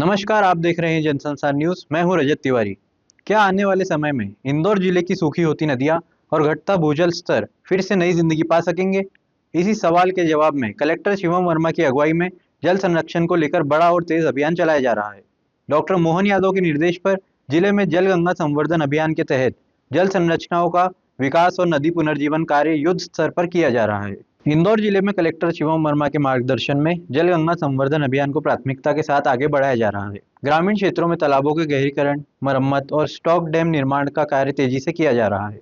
नमस्कार, आप देख रहे हैं जनसंसार न्यूज। मैं हूं रजत तिवारी। क्या आने वाले समय में इंदौर जिले की सूखी होती नदियां और घटता भूजल स्तर फिर से नई जिंदगी पा सकेंगे? इसी सवाल के जवाब में कलेक्टर शिवम वर्मा की अगुवाई में जल संरक्षण को लेकर बड़ा और तेज अभियान चलाया जा रहा है। डॉक्टर मोहन यादव के निर्देश पर जिले में जल गंगा संवर्धन अभियान के तहत जल संरचनाओं का विकास और नदी पुनर्जीवन कार्य युद्ध स्तर पर किया जा रहा है। इंदौर जिले में कलेक्टर शिवम वर्मा के मार्गदर्शन में जल गंगा संवर्धन अभियान को प्राथमिकता के साथ आगे बढ़ाया जा रहा है। ग्रामीण क्षेत्रों में तालाबों के गहरीकरण, मरम्मत और स्टॉक डैम निर्माण का कार्य तेजी से किया जा रहा है।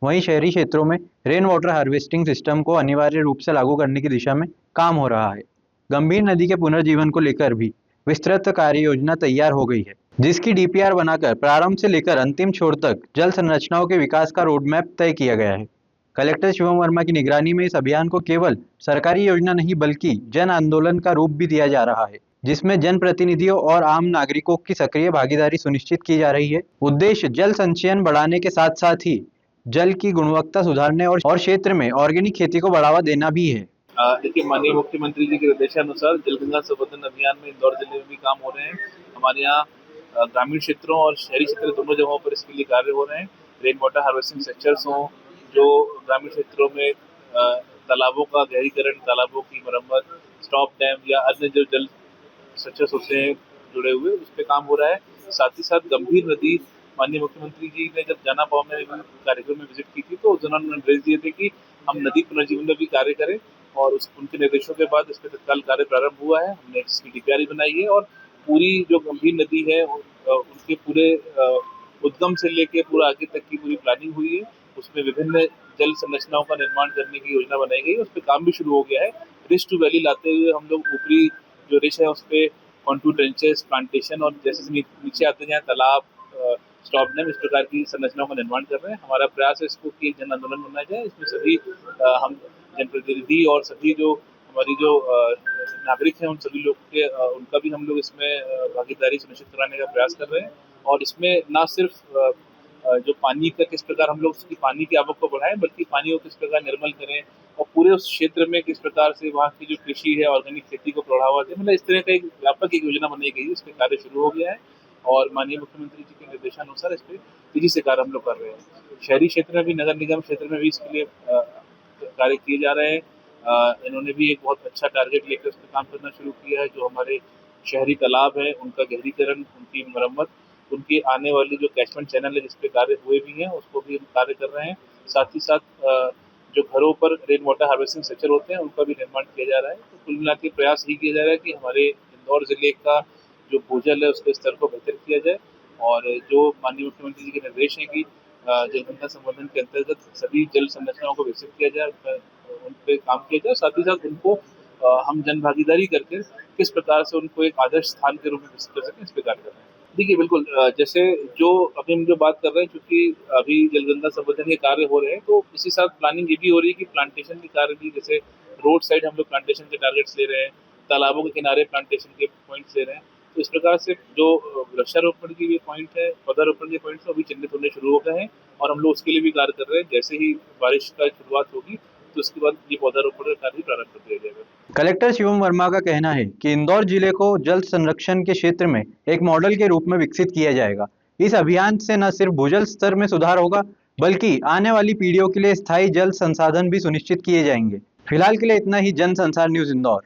वहीं शहरी क्षेत्रों में रेन वाटर हार्वेस्टिंग सिस्टम को अनिवार्य रूप से लागू करने की दिशा में काम हो रहा है। गंभीर नदी के पुनर्जीवन को लेकर भी विस्तृत कार्य योजना तैयार हो गई है, जिसकी डीपीआर बनाकर प्रारंभ से लेकर अंतिम छोर तक जल संरचनाओं के विकास का रोडमैप तय किया गया है। कलेक्टर शिवम वर्मा की निगरानी में इस अभियान को केवल सरकारी योजना नहीं बल्कि जन आंदोलन का रूप भी दिया जा रहा है, जिसमें जनप्रतिनिधियों और आम नागरिकों की सक्रिय भागीदारी सुनिश्चित की जा रही है। उद्देश्य जल संचयन बढ़ाने के साथ साथ ही जल की गुणवत्ता सुधारने और क्षेत्र में ऑर्गेनिक खेती को बढ़ावा देना भी है। देखिए, माननीय मुख्यमंत्री जी के निर्देशानुसार जल गंगा संवर्धन अभियान में इंदौर जिले में भी काम हो रहे हैं। हमारे यहाँ ग्रामीण क्षेत्रों और शहरी क्षेत्र दोनों जगहों पर इसके लिए कार्य हो रहे हैं। रेन वाटर हार्वेस्टिंग सेक्टर्स हों, जो ग्रामीण क्षेत्रों में तालाबों का गहरीकरण, तालाबों की मरम्मत, स्टॉप डैम या अन्य जो जल स्ट्रक्चर्स होते हैं जुड़े हुए, उस पर काम हो रहा है। साथ ही साथ गंभीर नदी, माननीय मुख्यमंत्री जी ने जब जाना पाव में कार्यक्रम में विजिट की थी तो उन्होंने निर्देश दिए थे कि हम नदी पुनर्जीवन में भी कार्य करें, और उनके निर्देशों के बाद इस पर तत्काल कार्य प्रारंभ हुआ है। हमने इसकी डीपीआर बनाई है और पूरी जो गंभीर नदी है उनके पूरे उद्गम से लेके पूरा आगे तक की पूरी प्लानिंग हुई है। उसमें विभिन्न जल संरचनाओं का निर्माण करने की योजना बनाई गई है। उस पर काम भी शुरू हो गया है। रिच टू वैली लाते हुए हम लोग ऊपरी जो रिच है उस पर कॉन्टूर ट्रेंचेस, प्लांटेशन और जैसे नीचे आते जाए तालाब, स्टॉप डैम, इस प्रकार की संरचनाओं का निर्माण कर रहे हैं। हमारा प्रयास है इसको कि जन आंदोलन बनाया जाए। इसमें सभी हम जनप्रतिनिधि और सभी जो हमारी जो नागरिक हैं उन सभी लोग के उनका भी हम लोग इसमें भागीदारी सुनिश्चित कराने का प्रयास कर रहे हैं। और इसमें ना सिर्फ जो पानी का किस प्रकार हम लोग उसकी पानी की आवक को बढ़ाएं, बल्कि पानी को किस प्रकार निर्मल करें और पूरे उस क्षेत्र में किस प्रकार से वहाँ की जो कृषि है, ऑर्गेनिक खेती को बढ़ावा दें। मतलब इस तरह का एक व्यापक एक योजना बनाई गई है। इस पर कार्य शुरू हो गया है और माननीय मुख्यमंत्री जी के निर्देशानुसार इस पर तेजी से कार्य हम लोग कर रहे हैं। शहरी क्षेत्र में भी, नगर निगम क्षेत्र में भी इसके लिए कार्य किए जा रहे हैं। इन्होंने भी एक बहुत अच्छा टारगेट लेकर उस पर काम करना शुरू किया है। जो हमारे शहरी तालाब है उनका गहरीकरण, उनकी मरम्मत, उनकी आने वाली जो कैचमेंट चैनल है जिस पे कार्य हुए भी हैं उसको भी हम कार्य कर रहे हैं। साथ ही साथ जो घरों पर रेन वाटर हार्वेस्टिंग स्ट्रक्चर होते हैं उनका भी निर्माण किया जा रहा है। तो कुल मिला के प्रयास ही किया जा रहा है कि हमारे इंदौर जिले का जो भूजल है उसके स्तर को बेहतर किया जाए। और जो माननीय मुख्यमंत्री जी के निर्देश हैं कि जल गंगा संवर्धन के अंतर्गत सभी जल संरचनाओं को विकसित किया जाए, उन पे काम किया जाए। साथ ही साथ उनको हम जन भागीदारी करके किस प्रकार से उनको एक आदर्श स्थान के रूप में विकसित कर सकें, इस पे कार्य कर रहे हैं। देखिए, बिल्कुल जैसे जो अभी हम जो बात कर रहे हैं, क्योंकि अभी जल गंगा संवर्धन के कार्य हो रहे हैं तो इसी साथ प्लानिंग ये भी हो रही है कि प्लांटेशन के कार्य भी, जैसे रोड साइड हम लोग प्लांटेशन के टारगेट्स ले रहे हैं, तालाबों के किनारे प्लांटेशन के पॉइंट्स ले रहे हैं। तो इस प्रकार से जो वृक्षारोपण की भी पॉइंट है, पौधारोपण के पॉइंट्स अभी चिन्हित होने शुरू हो गए हैं और हम लोग उसके लिए भी कार्य कर रहे हैं। जैसे ही बारिश का शुरुआत होगी तो उसके बाद ये पौधारोपण का कार्य प्रारंभ कर दिया जाएगा। कलेक्टर शिवम वर्मा का कहना है कि इंदौर जिले को जल संरक्षण के क्षेत्र में एक मॉडल के रूप में विकसित किया जाएगा। इस अभियान से न सिर्फ भूजल स्तर में सुधार होगा, बल्कि आने वाली पीढ़ियों के लिए स्थायी जल संसाधन भी सुनिश्चित किए जाएंगे। फिलहाल के लिए इतना ही। जन संसार न्यूज इंदौर।